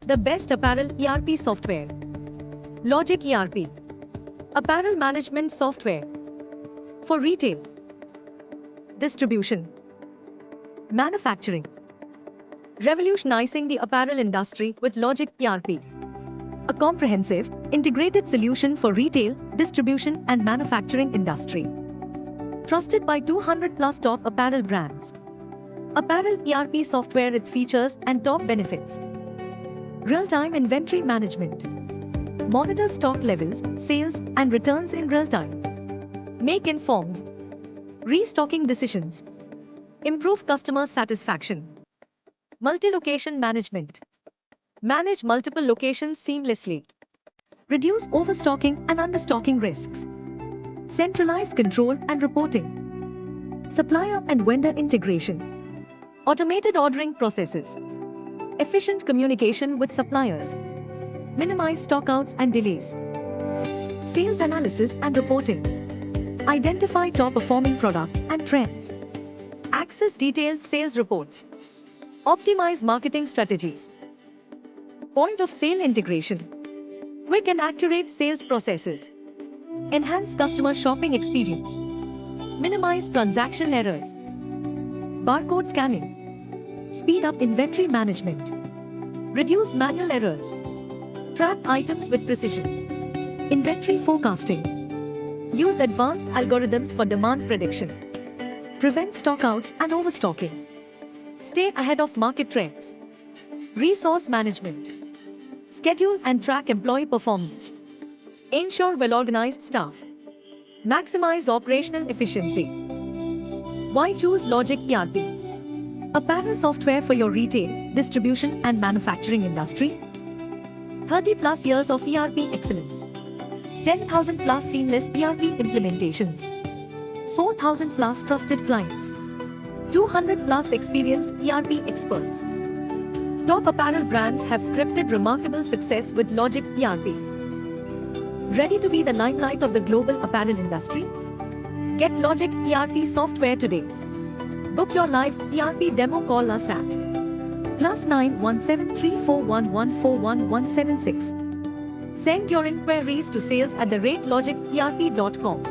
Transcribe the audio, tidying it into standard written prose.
The best apparel ERP software. LOGIC ERP. Apparel management software. For retail, distribution, manufacturing. Revolutionizing the apparel industry with LOGIC ERP. A comprehensive, integrated solution for retail, distribution and manufacturing industry. Trusted by 200 plus top apparel brands. Apparel ERP software, its features and top benefits. Real-time inventory management. Monitor stock levels, sales and returns in real time. Make informed restocking decisions. Improve customer satisfaction. Multi-location management. Manage multiple locations seamlessly. Reduce overstocking and understocking risks. Centralized control and reporting. Supplier and vendor integration. Automated ordering processes. Efficient communication with suppliers. Minimize stockouts and delays. Sales analysis and reporting. Identify top-performing products and trends. Access detailed sales reports. Optimize marketing strategies. Point of sale integration. Quick and accurate sales processes. Enhance customer shopping experience. Minimize transaction errors. Barcode scanning. Speed up inventory management. Reduce manual errors. Track items with precision. Inventory forecasting. Use advanced algorithms for demand prediction. Prevent stockouts and overstocking. Stay ahead of market trends. Resource management. Schedule and track employee performance. Ensure well-organized staff. Maximize operational efficiency. Why choose LOGIC ERP? Apparel software for your retail, distribution and manufacturing industry. 30 plus years of ERP excellence. 10,000 plus seamless ERP implementations. 4,000 plus trusted clients. 200 plus experienced ERP experts. Top apparel brands have scripted remarkable success with LOGIC ERP. Ready to be the limelight of the global apparel industry? Get LOGIC ERP software today. Book your live ERP demo. Call us at +9 17341141176. Send your inquiries to sales@logicERP.com.